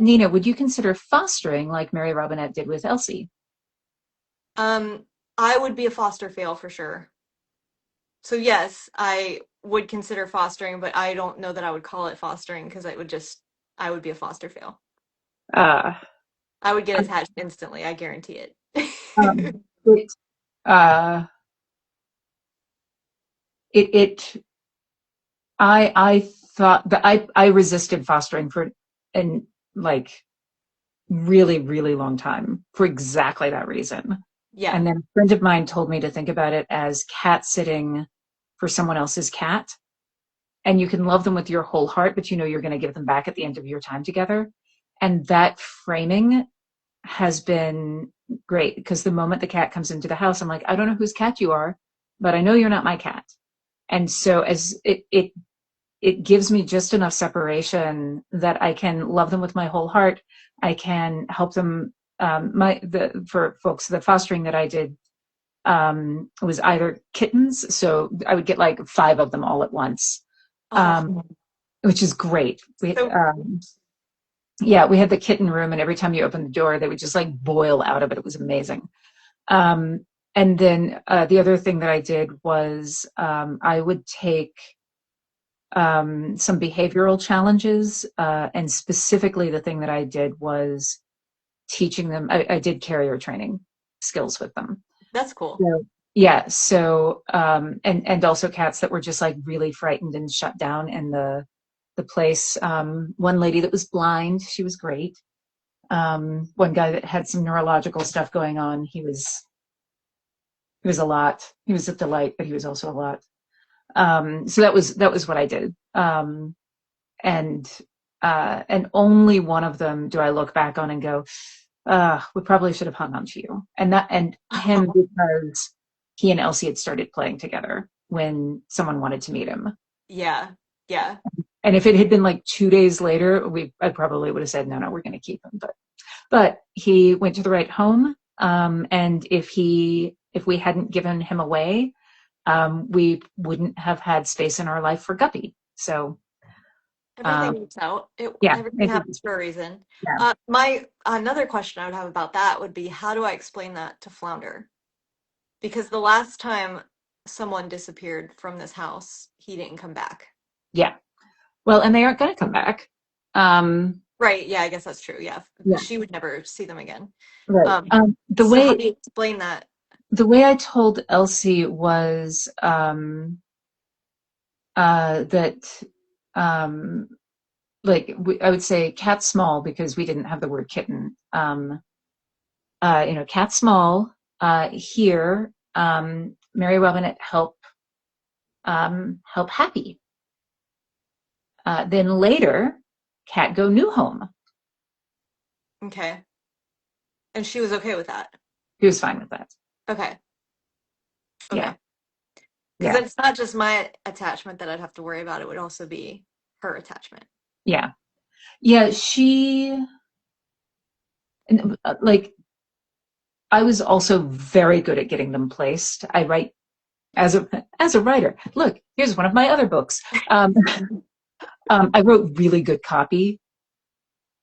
Nina, would you consider fostering like Mary Robinette did with Elsie? Um, I would be a foster fail for sure. So yes, I would consider fostering, but I don't know that I would call it fostering because I would be a foster fail. Uh, I would get attached instantly, I guarantee um, it. it, uh, it I thought that I resisted fostering for an like really, really long time for exactly that reason. Yeah. And then a friend of mine told me to think about it as cat sitting for someone else's cat. And you can love them with your whole heart, but you know you're going to give them back at the end of your time together. And that framing has been great because the moment the cat comes into the house, I'm like, I don't know whose cat you are, but I know you're not my cat. And so as it gives me just enough separation that I can love them with my whole heart. I can help them. For folks, the fostering that I did was either kittens, so I would get like 5 of them all at once, Oh, um, which is great. so Yeah, we had the kitten room, and every time you opened the door, they would just like boil out of it. It was amazing. Um, and then the other thing that I did was I would take some behavioral challenges, and specifically the thing that I did was teaching them. I did carrier training skills with them. That's cool. So, yeah. So, and also cats that were just like really frightened and shut down in the place. One lady that was blind, she was great. One guy that had some neurological stuff going on, he was a lot. He was a delight, but he was also a lot. So that was what I did. And and only one of them do I look back on and go, we probably should have hung on to you. And him because he and Elsie had started playing together when someone wanted to meet him. Yeah. Yeah. And if it had been like 2 days later, I probably would have said, no, we're going to keep him. But he went to the right home. And if we hadn't given him away, we wouldn't have had space in our life for Guppy. So, Everything works out. yeah, Everything happens for a reason. yeah, My another question I would have about that would be, how do I explain that to Flounder? Because the last time someone disappeared from this house, he didn't come back. yeah. Well, and they aren't going to come back. Um, Right. Yeah, I guess that's true. Yeah. yeah, She would never see them again. right. Um, The so how way do you explain that? I told Elsie was that um, I would say cat small because we didn't have the word kitten. Cat small here. Mary Robinette help happy. Then later, cat go new home. Okay. And she was okay with that. He was fine with that. Okay. Yeah, Okay. Because yeah, it's not just my attachment that I'd have to worry about. It would also be her attachment. yeah, yeah. Like I was also very good at getting them placed. I write as a writer. Look, here's one of my other books. I wrote really good copy,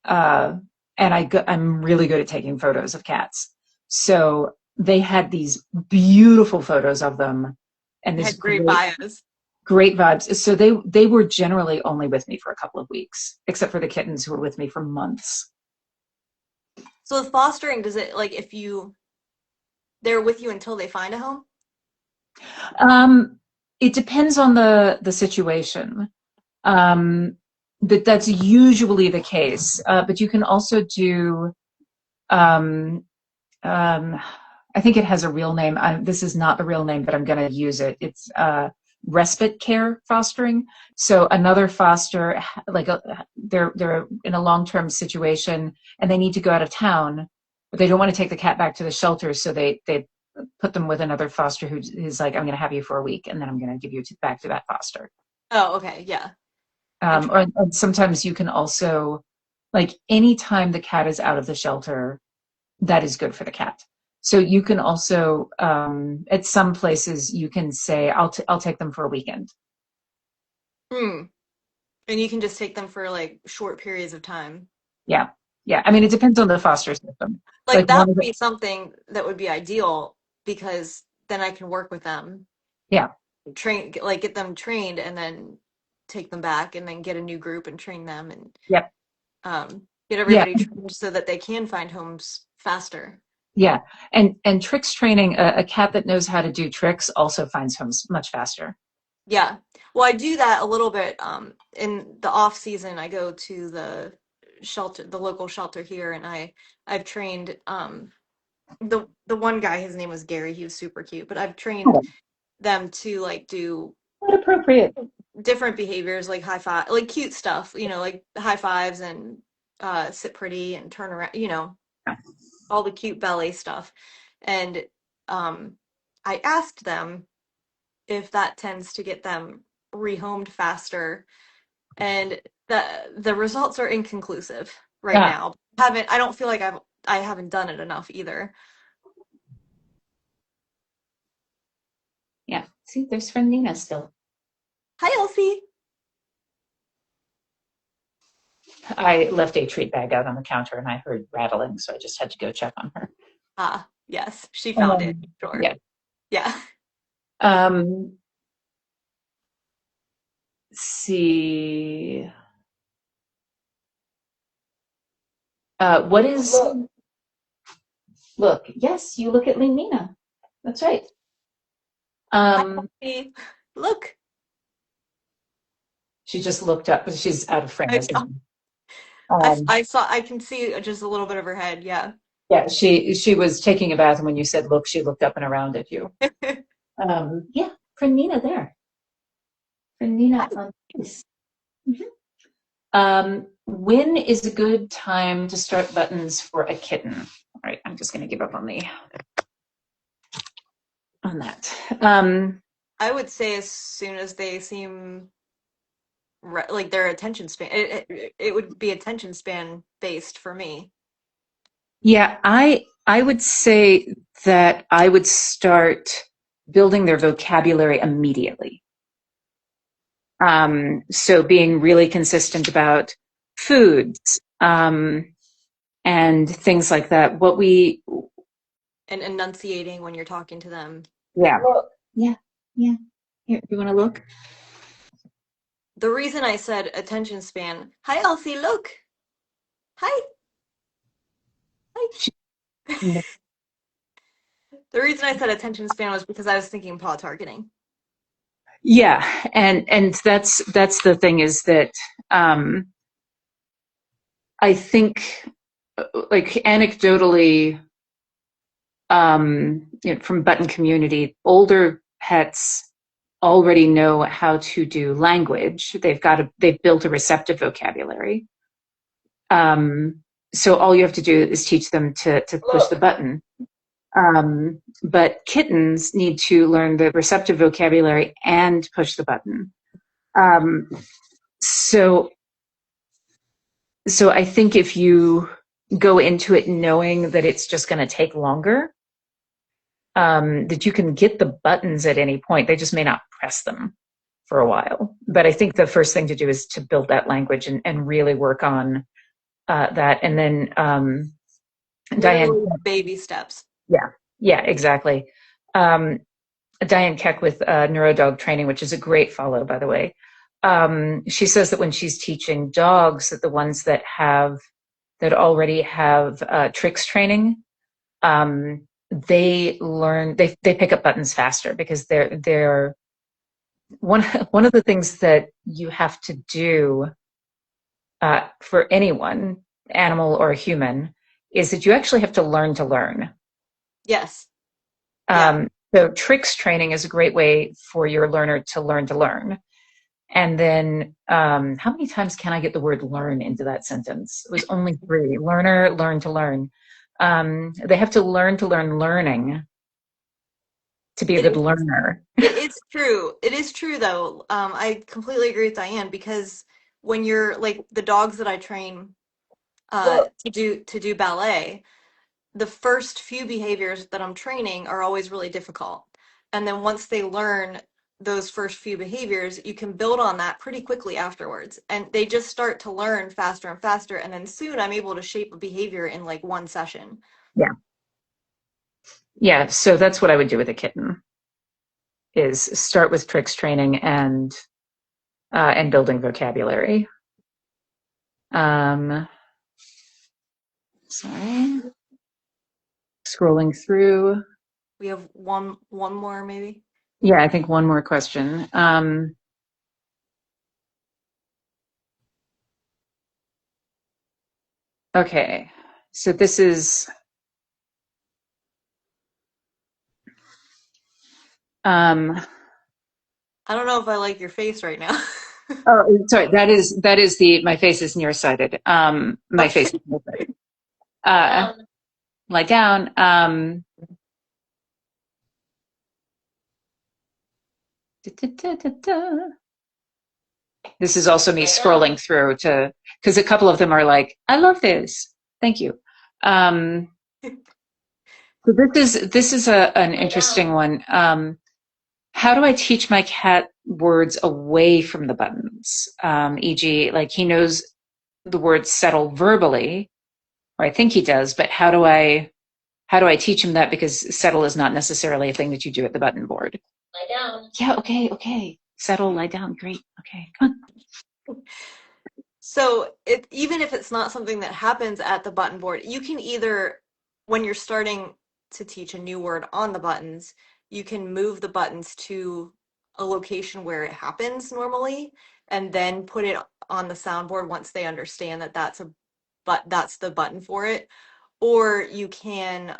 uh, and I'm really good at taking photos of cats. So they had these beautiful photos of them, and It this had great great bios. great vibes. So they were generally only with me for a couple of weeks, except for the kittens who were with me for months. So with fostering, does it like if they're with you until they find a home? Um, it depends on the situation. Um, but that's usually the case. But you can also do, um, um, I think it has a real name. This is not the real name, but I'm going to use it. It's respite care fostering. So another foster, they're in a long-term situation and they need to go out of town, but they don't want to take the cat back to the shelter, so they put them with another foster who's like, I'm going to have you for a week, and then I'm going to give you back to that foster. Oh, okay, yeah. Or sometimes you can also, like, anytime the cat is out of the shelter, that is good for the cat. So you can also, at some places, you can say, I'll take them for a weekend. Hmm. And you can just take them for like short periods of time. Yeah, yeah. I mean, it depends on the foster system. Like Like that one of would the, be something that would be ideal because then I can work with them, yeah, like get them trained and then take them back and then get a new group and train them and yep, get yeah, everybody trained so that they can find homes faster. yeah. And tricks training, a cat that knows how to do tricks also finds homes much faster. Yeah. Well, I do that a little bit. In the off season, I go to the shelter, the local shelter here, and I've trained the one guy, his name was Gary, he was super cute, but I've trained Oh, them to like do what appropriate. different behaviors like high five, like cute stuff, like high fives and sit pretty and turn around, all the cute ballet stuff. And um I asked them if that tends to get them rehomed faster, and the results are inconclusive right Ah, now. I don't feel like I haven't done it enough either. yeah. See, there's friend Nina still. Hi, Elsie. I left a treat bag out on the counter and I heard rattling, so I just had to go check on her. Ah, yes, she found it, sure. Yeah. Yeah. Um, see. What is look? Yes, you look at Lena. That's right. Hi, Elsie. Look. She just looked up, but she's out of frame, I, isn't she? Um, I saw, I can see just a little bit of her head. Yeah. yeah, she was taking a bath, and when you said look, she looked up and around at you. Yeah, for Nina there. For Nina on this. When is a good time to start buttons for a kitten? All right, I'm just going to give up on that. I would say as soon as they seem like their attention span, it would be attention span based for me. Yeah, I would say that I would start building their vocabulary immediately. So being really consistent about foods and things like that. And enunciating when you're talking to them. Yeah, yeah, yeah. Here, you want to look? The reason I said attention span, hi Elsie, look. Hi. Hi. The reason I said attention span was because I was thinking paw targeting. Yeah, and that's the thing is that I think like anecdotally from button community, older pets already know how to do language. They've built a receptive vocabulary. So all you have to do is teach them to push the button. But kittens need to learn the receptive vocabulary and push the button. So I think if you go into it knowing that it's just going to take longer, that you can get the buttons at any point. They just may not press them for a while. But I think the first thing to do is to build that language and really work on that. And then Diane. Literally baby steps. Yeah, exactly. Diane Keck with Neurodog Training, which is a great follow, by the way. She says that when she's teaching dogs, that the ones that already have tricks training, they pick up buttons faster because they're one of the things that you have to do for anyone, animal or human, is that you actually have to learn to learn. Yes. Yeah. So tricks training is a great way for your learner to learn to learn. And then how many times can I get the word learn into that sentence? It was only 3. Learner, learn to learn. They have to learn learning to be a good learner. It is true. It is true, though. I completely agree with Diane because when you're like the dogs that I train to do ballet, the first few behaviors that I'm training are always really difficult. And then once they learn those first few behaviors, you can build on that pretty quickly afterwards. And they just start to learn faster and faster. And then soon I'm able to shape a behavior in like one session. Yeah. Yeah. So that's what I would do with a kitten, is start with tricks training and building vocabulary. Sorry. Scrolling through. We have one more maybe. Yeah, I think one more question. Okay, so this is I don't know if I like your face right now. oh, sorry, that is my face is nearsighted. My face is nearsighted. Lie down. This is also me scrolling through because a couple of them are like, I love this. Thank you. So this is an interesting one. How do I teach my cat words away from the buttons? E.g., like he knows the word settle verbally, or I think he does, but how do I teach him that? Because settle is not necessarily a thing that you do at the button board. Lie down. Yeah, okay. Settle, lie down. Great. Okay, come on. So even if it's not something that happens at the button board, you can either, when you're starting to teach a new word on the buttons, you can move the buttons to a location where it happens normally, and then put it on the soundboard once they understand that that's the button for it. Or you can,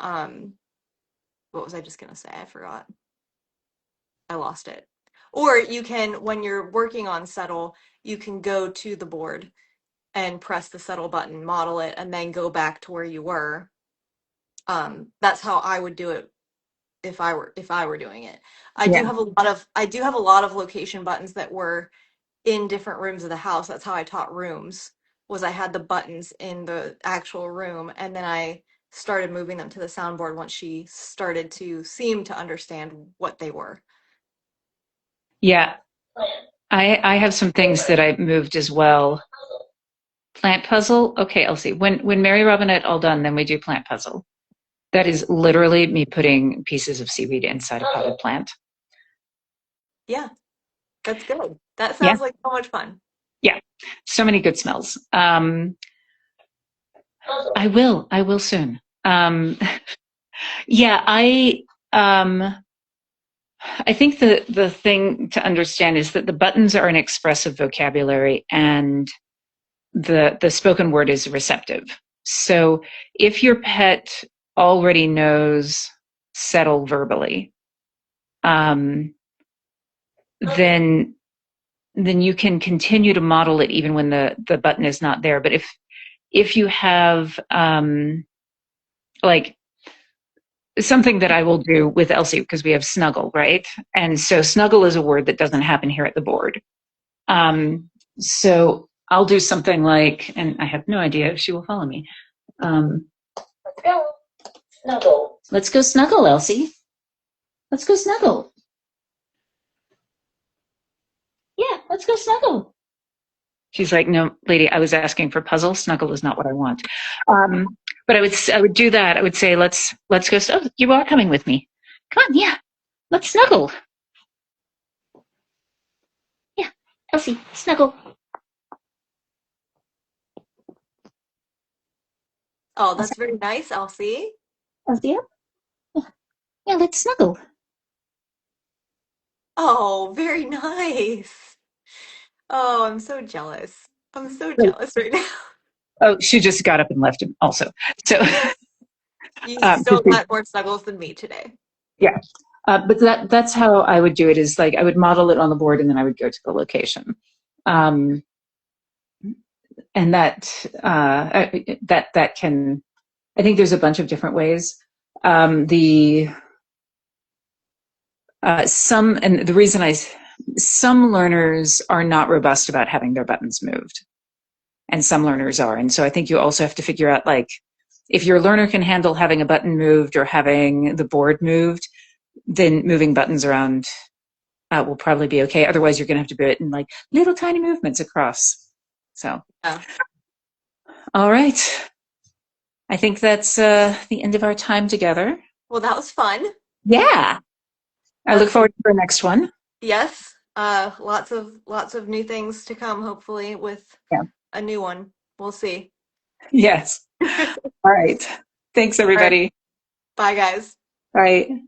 what was I just gonna say? I forgot. I lost it. Or you can, when you're working on settle, you can go to the board and press the settle button, model it, and then go back to where you were. That's how I would do it if I were doing it. Yeah. I do have a lot of location buttons that were in different rooms of the house. That's how I taught rooms, was I had the buttons in the actual room, and then I started moving them to the soundboard once she started to seem to understand what they were. Yeah. I have some things that I moved as well. Plant puzzle. Okay, Elsie. When Mary Robinette all done, then we do plant puzzle. That is literally me putting pieces of seaweed inside a potted plant. Yeah, that's good. That Yeah. sounds like so much fun. Yeah. So many good smells. I will soon. Yeah, I think the thing to understand is that the buttons are an expressive vocabulary and the spoken word is receptive. So if your pet already knows settle verbally, um, then you can continue to model it even when the button is not there. But if you have like something that I will do with Elsie, because we have snuggle, right? And so snuggle is a word that doesn't happen here at the board. So I'll do something like, and I have no idea if she will follow me. Let's go snuggle. Let's go snuggle, Elsie. Let's go snuggle. Yeah, let's go snuggle. She's like, no, lady, I was asking for puzzle. Snuggle is not what I want. But I would do that. I would say, let's go. Oh, you are coming with me. Come on, yeah, let's snuggle. Yeah, Elsie, snuggle. Oh, that's very nice, Elsie. Elsie, yeah, yeah, let's snuggle. Oh, very nice. Oh, I'm so jealous. I'm so Right. jealous right now. Oh, she just got up and left him also. So, You still got more snuggles than me today. yeah. But that's how I would do it, is like I would model it on the board and then I would go to the location. Um, and that can, I think there's a bunch of different ways. The some and the reason some learners are not robust about having their buttons moved, and some learners are. And so I think you also have to figure out, like, if your learner can handle having a button moved or having the board moved, then moving buttons around will probably be okay. Otherwise, you're going to have to do it in like little tiny movements across. So, Yeah. all right. I think that's the end of our time together. Well, that was fun. Yeah. I look Let's, forward to our next one. yes, lots of new things to come, hopefully, with Yeah. a new one. We'll see. Yes. All right. Thanks, All right. everybody. Bye, guys. Bye.